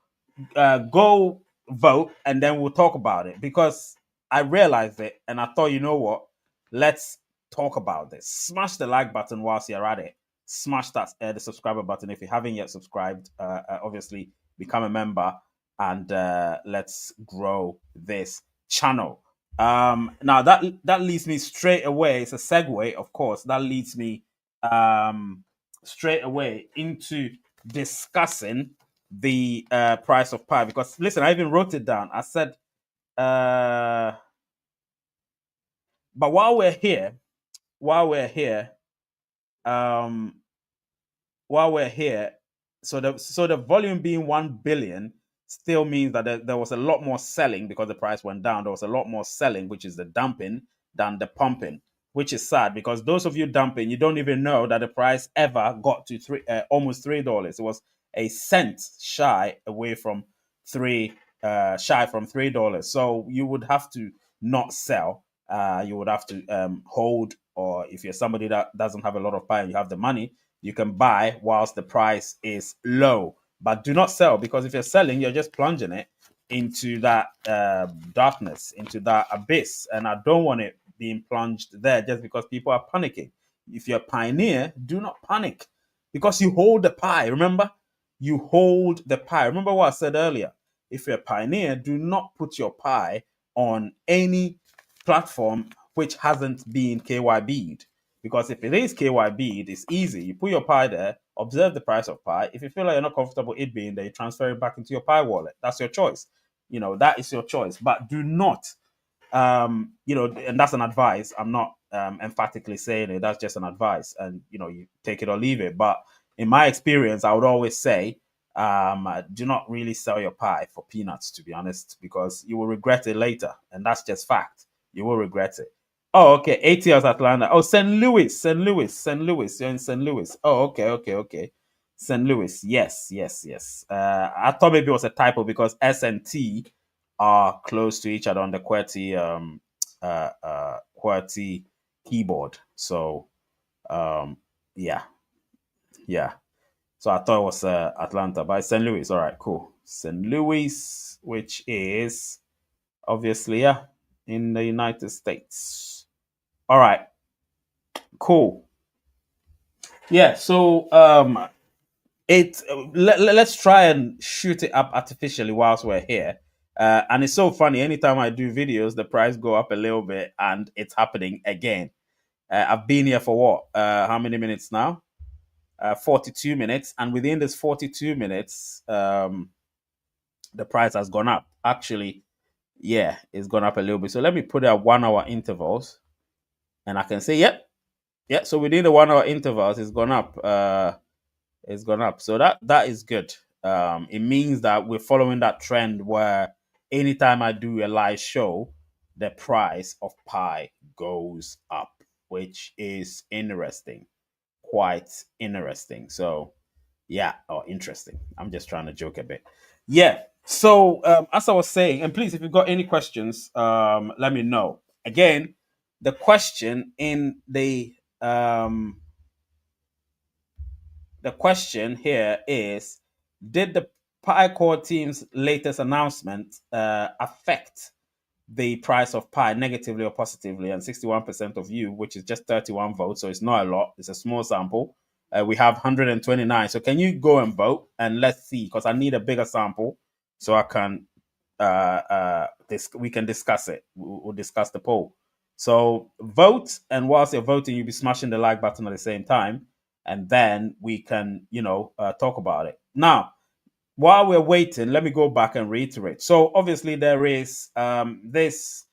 go vote and then we'll talk about it because I realized it and I thought, you know what? Let's talk about this. Smash the like button whilst you're at it. Smash that the subscriber button if you haven't yet subscribed. Obviously, become a member and let's grow this channel. Now that leads me straight away. It's a segue, of course. That leads me straight away into discussing the price of pi, because listen, I even wrote it down. I said, but while we're here, um, while we're here, so the volume being 1 billion still means that there was a lot more selling because the price went down. There was a lot more selling, which is the dumping, than the pumping, which is sad because those of you dumping, you don't even know that the price ever got to almost $3. It was a cent shy away from $3. So you would have to not sell. You would have to hold, or if you're somebody that doesn't have a lot of buy and you have the money, you can buy whilst the price is low, but do not sell, because if you're selling, you're just plunging it into that darkness, into that abyss. And I don't want it being plunged there just because people are panicking. If you're a pioneer, do not panic, because you hold the pie. Remember, you hold the pie. Remember what I said earlier. If you're a pioneer, do not put your pie on any platform which hasn't been KYB'd. Because if it is KYB, it's easy. You put your pie there, observe the price of pie. If you feel like you're not comfortable it being there, you transfer it back into your pie wallet. That's your choice. That is your choice. But do not, and that's an advice. I'm not emphatically saying it. That's just an advice. And, you take it or leave it. But in my experience, I would always say, do not really sell your pie for peanuts, to be honest, because you will regret it later. And that's just fact. You will regret it. Oh, okay. ATL's Atlanta. Oh, St. Louis, St. Louis, St. Louis. You're in St. Louis. Oh, okay, okay, okay. St. Louis. Yes, yes, yes. I thought maybe it was a typo because S and T are close to each other on the QWERTY keyboard. So, yeah, yeah. So I thought it was Atlanta, but it's St. Louis. All right, cool. St. Louis, which is obviously, yeah, in the United States. All right, cool. Yeah, so let's try and shoot it up artificially whilst we're here. And it's so funny. Anytime I do videos, the price go up a little bit, and it's happening again. I've been here for what? How many minutes now? 42 minutes, and within this 42 minutes, the price has gone up. Actually, yeah, it's gone up a little bit. So let me put it at 1 hour intervals, and I can say, yep, yeah. So within the 1 hour intervals, it's gone up. It's gone up. So that is good. It means that we're following that trend where anytime I do a live show, the price of pie goes up, which is interesting, quite interesting. So yeah, or interesting. I'm just trying to joke a bit. Yeah. So as I was saying, and please, if you've got any questions, let me know. Again, the question in the question here is: did the Pi Core team's latest announcement affect the price of Pi negatively or positively? And 61% of you, which is just 31 votes, so it's not a lot, it's a small sample. We have 129. So can you go and vote, and let's see, because I need a bigger sample so I can we can discuss it. We'll discuss the poll. So vote, and whilst you're voting, you'll be smashing the like button at the same time, and then we can, talk about it. Now, while we're waiting, let me go back and reiterate. So obviously there is this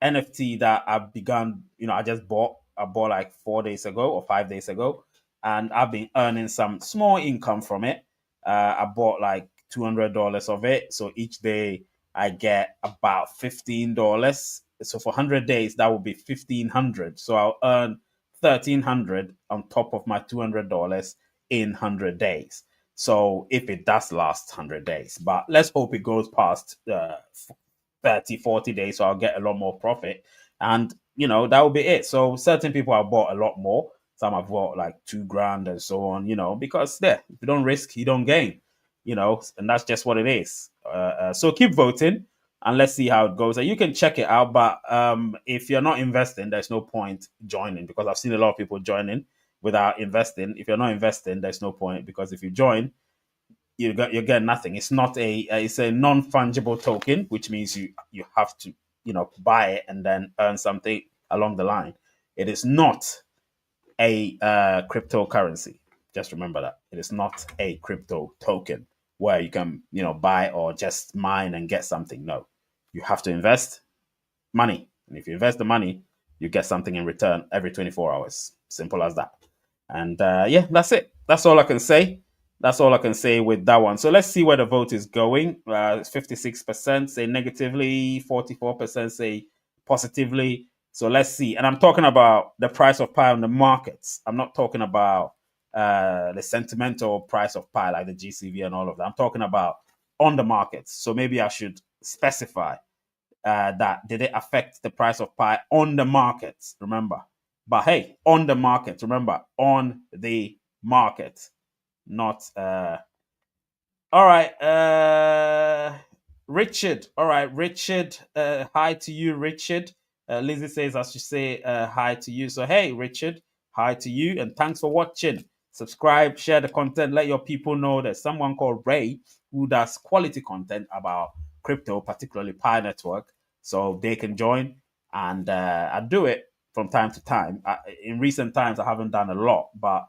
NFT that I've begun, I just bought. I bought like 4 days ago or 5 days ago, and I've been earning some small income from it. I bought like $200 of it. So each day I get about $15. So for 100 days, that would be 1,500. So I'll earn 1,300 on top of my $200 in 100 days. So if it does last 100 days, but let's hope it goes past 30, 40 days, so I'll get a lot more profit. And, that will be it. So certain people have bought a lot more. Some have bought like 2 grand and so on, because if you don't risk, you don't gain, and that's just what it is. So keep voting, and let's see how it goes. And you can check it out. But if you're not investing, there's no point joining, because I've seen a lot of people joining without investing. If you're not investing, there's no point, because if you join, you get nothing. It's not it's a non-fungible token, which means you have to buy it and then earn something along the line. It is not a cryptocurrency. Just remember that it is not a crypto token where you can, buy or just mine and get something. No, you have to invest money, and if you invest the money, you get something in return every 24 hours. Simple as that. And yeah, that's it. That's all I can say. That's all I can say with that one. So let's see where the vote is going. 56% say negatively, 44% say positively. So let's see. And I'm talking about the price of Pi on the markets. I'm not talking about the sentimental price of Pi like the GCV and all of that. I'm talking about on the markets. So maybe I should specify that did it affect the price of Pi on the markets? Remember, but hey, on the market. Remember, on the market, not all right, Richard. All right, Richard. Hi to you, Richard. Lizzie says I should say hi to you. So hey, Richard, hi to you, and thanks for watching. Subscribe, share the content, let your people know there's someone called Ray who does quality content about crypto, particularly Pi Network, so they can join. And I do it from time to time. In recent times, I haven't done a lot, but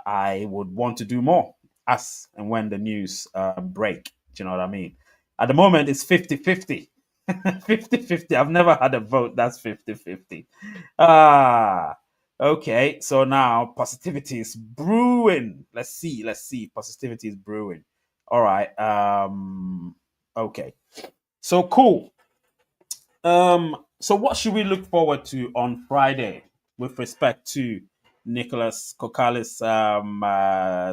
I would want to do more as and when the news break. Do you know what I mean? At the moment, it's 50-50. 50-50. I've never had a vote that's 50-50. Ah, okay. So now positivity is brewing. Let's see. Let's see. Positivity is brewing. All right. Okay. So cool. So what should we look forward to on Friday with respect to Nicholas Kokali's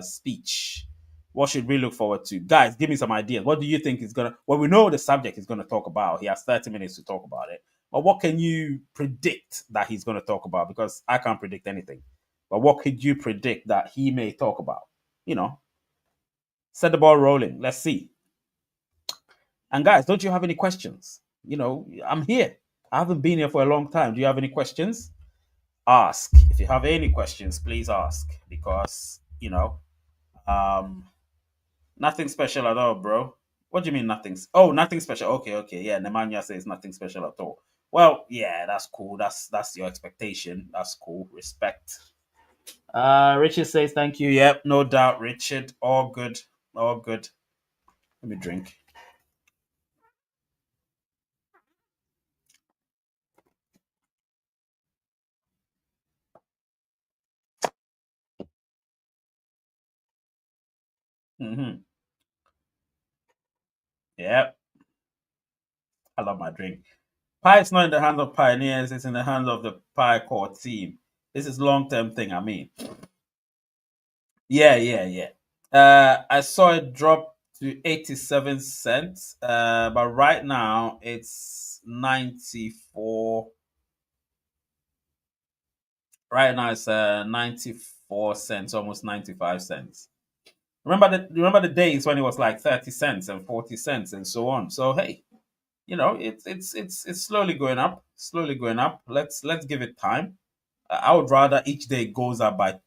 speech? What should we look forward to? Guys, give me some ideas. What do you think is gonna well, we know the subject he's gonna talk about. He has 30 minutes to talk about it. But what can you predict that he's gonna talk about? Because I can't predict anything. But what could you predict that he may talk about? You know, set the ball rolling. Let's see. And guys, don't you have any questions? I'm here. I haven't been here for a long time. Do you have any questions? Ask. If you have any questions, please ask because, um, nothing special at all, bro. What do you mean nothing? Oh, nothing special. Okay, okay. Yeah, Nemanja says nothing special at all. Well, yeah, that's cool. That's your expectation. That's cool. Respect. Richard says thank you. Yep, no doubt, Richard. All good. All good. Let me drink. Mm-hmm. Yep. I love my drink. Pi is not in the hands of pioneers, it's in the hands of the Pi core team. This is long term thing, I mean. Yeah, yeah, yeah. I saw it drop to 87 cents, but right now it's 94. Right now it's 94 cents, almost 95 cents. Remember the days when it was like 30 cents and 40 cents and so on. So hey, it's slowly going up, slowly going up. Let's give it time. I would rather each day goes up by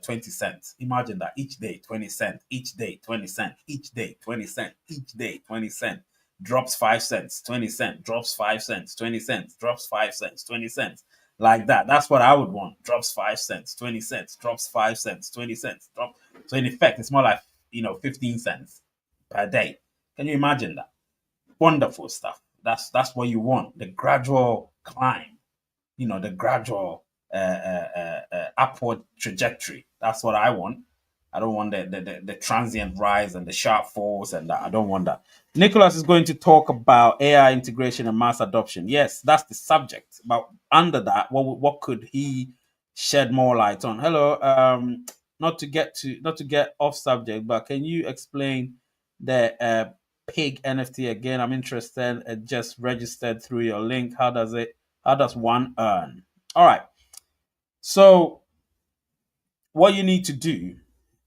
20 cents. Imagine that each day 20 cents, each day 20 cents, each day 20 cents, each day 20 cents, drops 5 cents, 20 cents, drops 5 cents, 20 cents, drops 5 cents, 20 cents. Like that. That's what I would want. Drops 5 cents, 20 cents, drops 5 cents, 20 cents, drop. So in effect, it's more like 15 cents per day. Can you imagine that? Wonderful stuff. That's what you want. The gradual climb, the gradual upward trajectory. That's what I want. I don't want the transient rise and the sharp falls and that. I don't want that. Nicholas is going to talk about AI integration and mass adoption. Yes, that's the subject. But under that, what could he shed more light on? Hello, not to get off subject, but can you explain the pig NFT again? I'm interested. It just registered through your link. How does one earn? All right. So what you need to do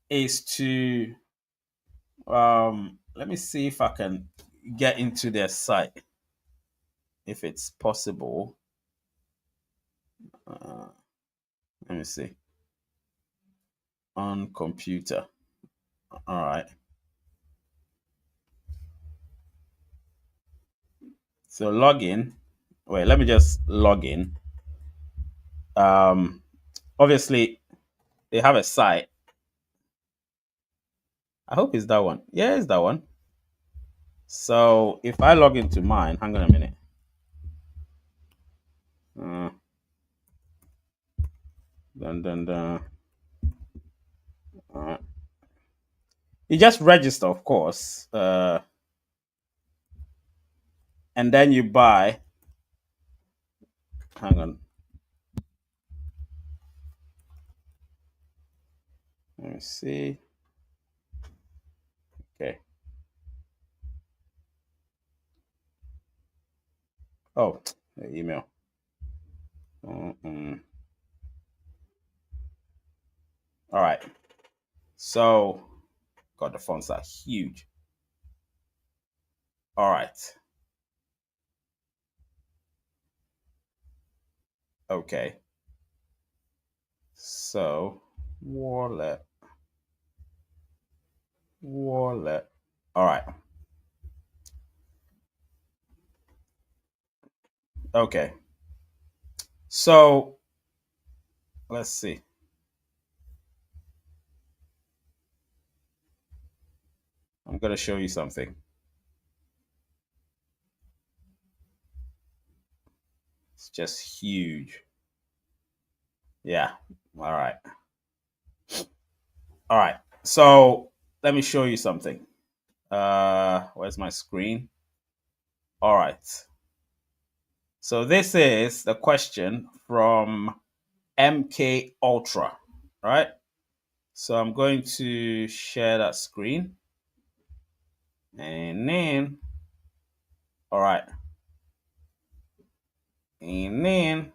is to let me see if I can get into their site if it's possible. Uh, Let me see on computer. All right. So log in. Wait, let me just log in. Um, Obviously. They have a site. I hope it's that one. Yeah, it's that one. So if I log into mine, hang on a minute. Uh, dun, dun, dun. Uh, you just register, of course, and then you buy. Hang on, let me see. Okay. Oh, the email. Mm-mm. All right. So, God, the fonts are huge. All right. Okay. So, wallet. Wallet. All right. Okay. So, let's see. I'm going to show you something. It's just huge. Yeah. All right. All right. So, let me show you something. Where's my screen? All right. So, this is the question from MK Ultra, right? So, I'm going to share that screen. And then, all right. And then,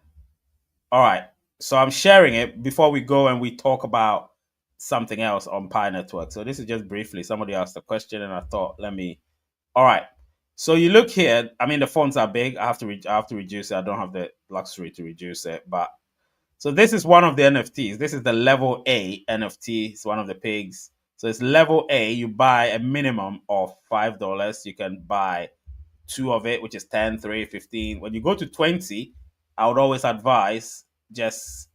all right. So I'm sharing it before we go and we talk about something else on Pi Network. So this is just briefly. Somebody asked a question, and I thought, let me. All right. So you look here. I mean, the fonts are big. I have to reduce it. I don't have the luxury to reduce it. But so this is one of the NFTs. This is the level A NFT. It's one of the pigs. So it's level A. You buy a minimum of $5. You can buy two of it, which is 10, 3, 15. When you go to 20, I would always advise just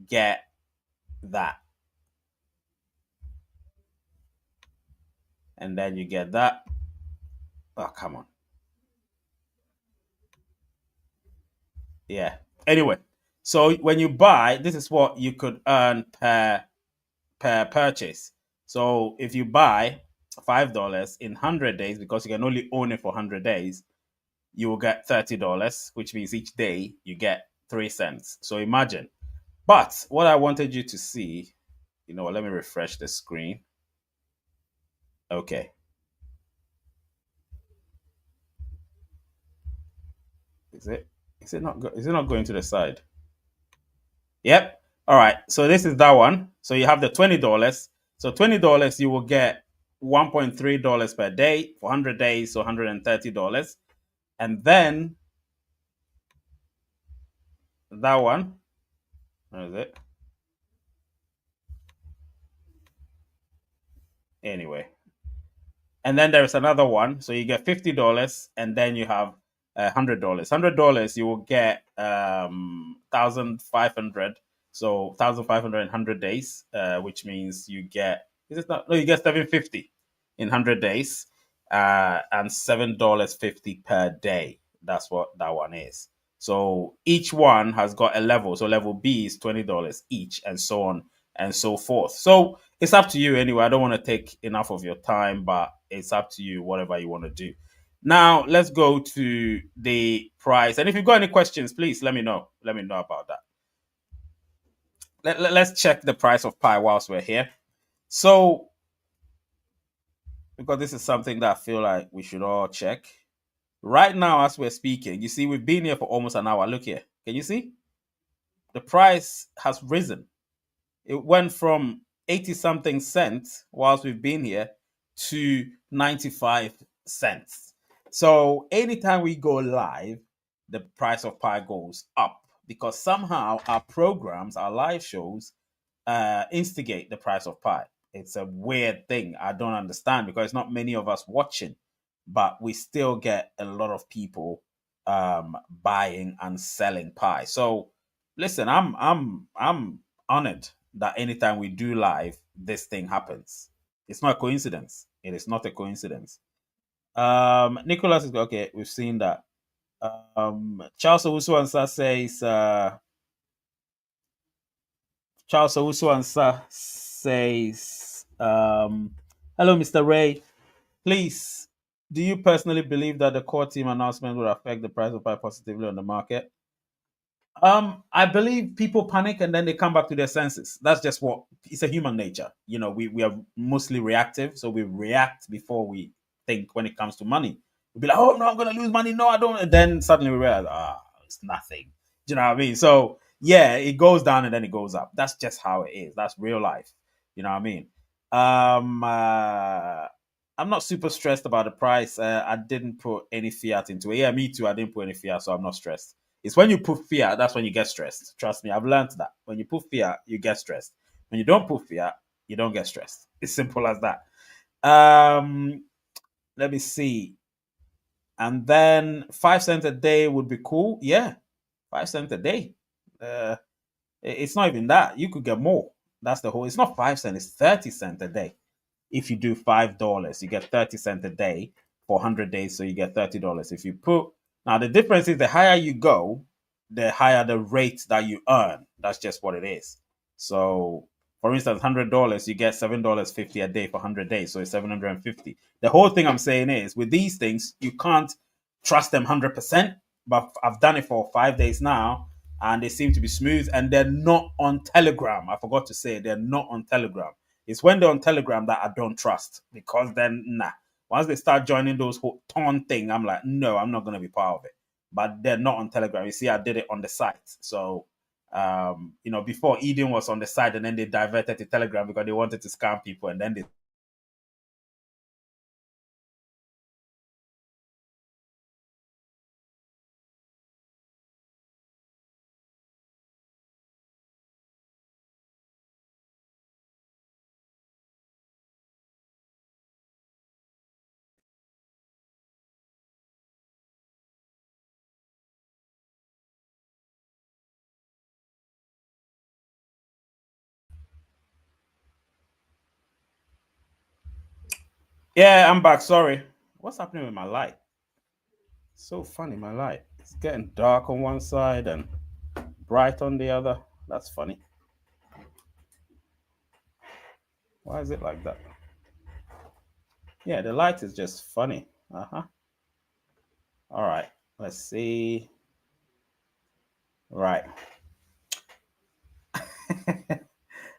get that. And then you get that. Oh, come on. Yeah. Anyway, so when you buy, this is what you could earn per purchase. So if you buy $5 in 100 days, because you can only own it for 100 days, you will get $30, which means each day you get 3 cents. So imagine. But what I wanted you to see, you know what, let me refresh the screen. Okay. Is it? Is it not? Is it not going to the side? Yep. All right. So this is that one. So you have the $20. So $20, you will get $1.3 per day for 100 days, so $130. And then that one, where is it? Anyway, and then there's another one. So you get $50, and then you have $100. $100, you will get 1,500. So 1,500 in 100 days, which means you get is it not? No, you get 750 in 100 days, and $7.50 per day. That's what that one is. So each one has got a level. So level B is $20 each, and so on and so forth. So it's up to you anyway. I don't want to take enough of your time, but it's up to you, whatever you want to do. Now, let's go to the price. And if you've got any questions, please let me know. Let me know about that. Let's check the price of Pi whilst we're here. So, because this is something that I feel like we should all check. Right now, as we're speaking, you see, we've been here for almost an hour. Look here. Can you see? The price has risen. It went from 80 something cents whilst we've been here to 95 cents. So anytime we go live, the price of Pi goes up because somehow our programs, our live shows, instigate the price of Pi. It's a weird thing. I don't understand because it's not many of us watching, but we still get a lot of people buying and selling Pi. So listen, I'm honored that anytime we do live, this thing happens. It's not a coincidence. It is not a coincidence. Nicholas is okay. We've seen that. Charles Owusu says. Charles Owusu says. Hello, Mr. Ray. Please, do you personally believe that the core team announcement will affect the price of Pi positively on the market? I believe people panic and then they come back to their senses. That's just what it's a human nature. You know, we are mostly reactive, so we react before we think when it comes to money. We'll be like, oh no, I'm gonna lose money. No, I don't. And then suddenly we realize, it's nothing. Do you know what I mean? So yeah, it goes down and then it goes up. That's just how it is. That's real life. You know what I mean? I'm not super stressed about the price. I didn't put any fiat into it. Yeah, me too. I didn't put any fiat, so I'm not stressed. It's when you put fear, that's when you get stressed. Trust me, I've learned that. When you put fear, you get stressed. When you don't put fear, you don't get stressed. It's simple as that. Um, Let me see. And then 5 cents a day would be cool. Yeah, 5 cents a day. Uh, it's not even that. You could get more. That's the whole. It's not 5 cents. It's 30 cents a day. If you do $5, you get 30 cents a day for 100 days, so you get $30. If you put now the difference is the higher you go, the higher the rate that you earn. That's just what it is. So, for instance, $100, you get $7.50 a day for 100 days, so it's 750. The whole thing I'm saying is with these things, you can't trust them 100%. But I've done it for 5 days now, and they seem to be smooth, and they're not on Telegram. I forgot to say they're not on Telegram. It's when they're on Telegram that I don't trust, because then nah. Once they start joining those whole ton thing, I'm like, no, I'm not gonna be part of it. But they're not on Telegram. You see, I did it on the site. So before Eden was on the site and then they diverted to Telegram because they wanted to scam people, and then they yeah, I'm back. Sorry. What's happening with my light? So funny, my light. It's getting dark on one side and bright on the other. That's funny. Why is it like that? Yeah, the light is just funny. Uh-huh. All right. Let's see. Right.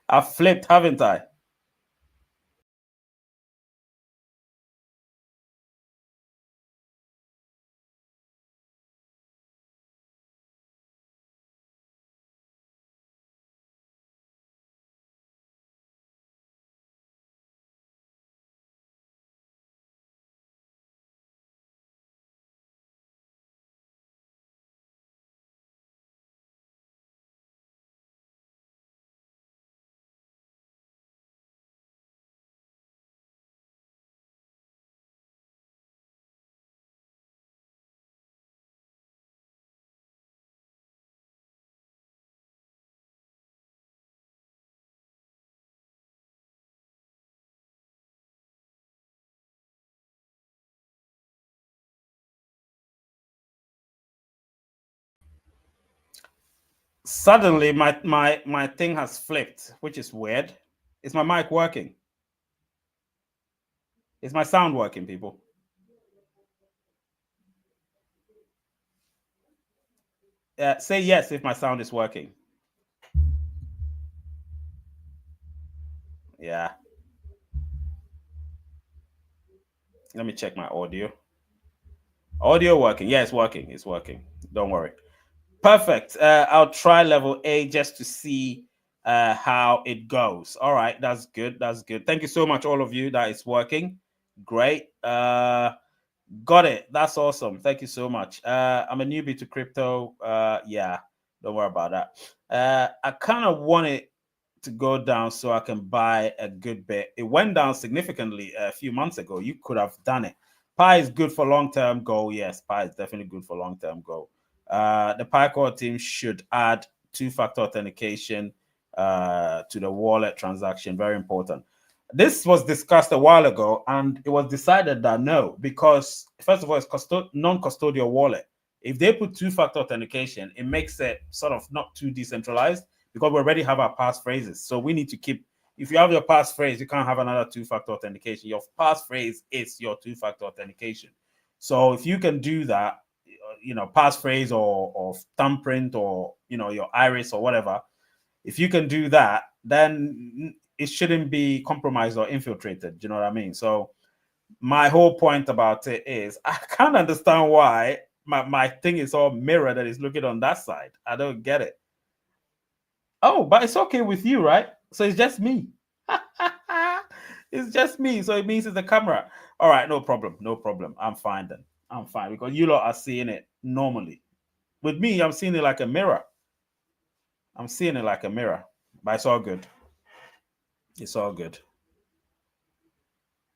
I flipped, haven't I? Suddenly my thing has flipped, which is weird. Is my mic working? Is my sound working, people? Say yes if my sound is working. Yeah. Let me check my audio. Audio working. Yeah, it's working. It's working. Don't worry. Perfect. I'll try level A just to see how it goes. All right, that's good. That's good. Thank you so much, all of you. That is working. Great. Got it. That's awesome. Thank you so much. I'm a newbie to crypto. Yeah, don't worry about that. I kind of want it to go down so I can buy a good bit. It went down significantly a few months ago. You could have done it. Pi is good for long-term goal. Yes, Pi is definitely good for long-term goal. The Pi core team should add two-factor authentication to the wallet transaction. Very important. This was discussed a while ago, and it was decided that no, because first of all, it's non-custodial wallet. If they put two-factor authentication, it makes it sort of not too decentralized because we already have our passphrases. So we need to keep, if you have your passphrase, you can't have another two-factor authentication. Your passphrase is your two-factor authentication. So if you can do that, passphrase or thumbprint or, your iris or whatever, if you can do that, then it shouldn't be compromised or infiltrated. Do you know what I mean? So my whole point about it is I can't understand why my thing is all mirror that is looking on that side. I don't get it. Oh, but it's okay with you, right? So it's just me. It's just me. So it means it's the camera. All right, no problem. No problem. I'm fine then. I'm fine because you lot are seeing it normally. With me, I'm seeing it like a mirror. I'm seeing it like a mirror, but it's all good. It's all good.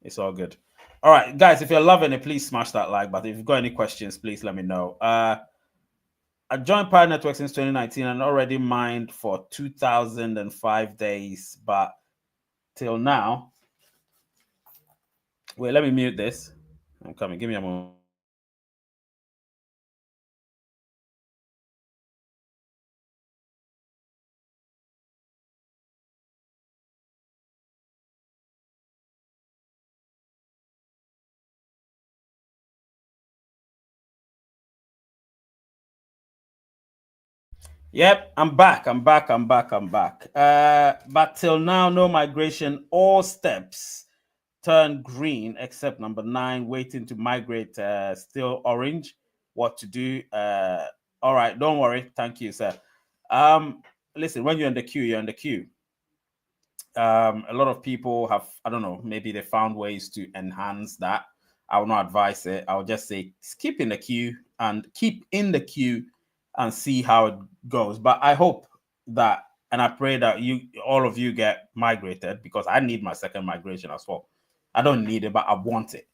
It's all good. All right, guys, if you're loving it, please smash that like button. If you've got any questions, please let me know. I joined Pirate Network since 2019 and already mined for 2005 days, but till now. Wait, let me mute this. I'm coming. Give me a moment. Yep, I'm back. But till now, no migration. All steps turn green except number 9, waiting to migrate, still orange. What to do? All right, don't worry. Thank you, sir. Listen, when you're in the queue, you're in the queue. A lot of people have, I don't know, maybe they found ways to enhance that. I will not advise it. I'll just say keep in the queue and keep in the queue and see how it goes. But I hope that, and I pray that all of you get migrated, because I need my second migration as well. I don't need it, but I want it.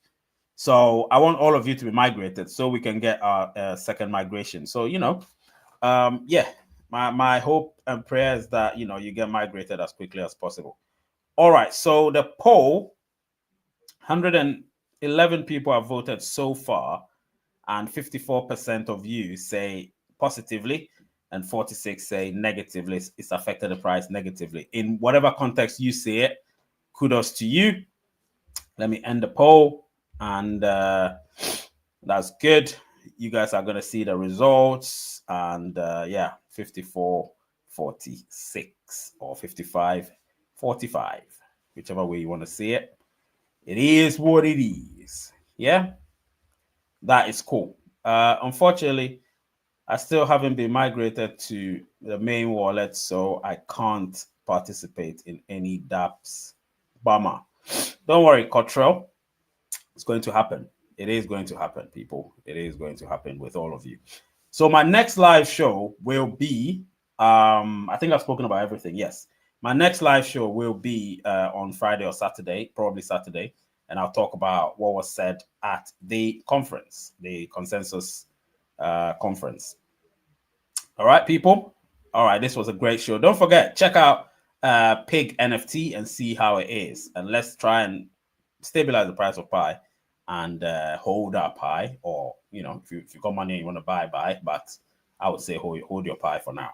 So I want all of you to be migrated so we can get our second migration. So, yeah, my hope and prayer is that, you get migrated as quickly as possible. All right. So the poll, 111 people have voted so far, and 54% of you say positively and 46 say negatively. It's affected the price negatively. In whatever context you see it, kudos to you. Let me end the poll, and that's good. You guys are going to see the results, and yeah, 54 46 or 55 45, whichever way you want to see it. It is what it is. Yeah, that is cool. Unfortunately, I still haven't been migrated to the main wallet, so I can't participate in any dApps. Bummer. Don't worry, Cottrell. It's going to happen. It is going to happen, people. It is going to happen with all of you. So my next live show will be, I think I've spoken about everything. Yes. My next live show will be on Friday or Saturday, probably Saturday. And I'll talk about what was said at the conference, the consensus conference. All right, people. All right, this was a great show. Don't forget, check out Pig NFT and see how it is. And let's try and stabilize the price of Pi and hold our Pi. Or, if you got money and you want to buy. But I would say hold your Pi for now.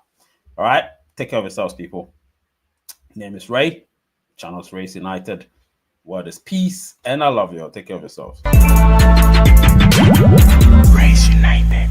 All right, take care of yourselves, people. Name is Ray. Channel's Race United. Word is peace. And I love you all. Take care of yourselves. Race United.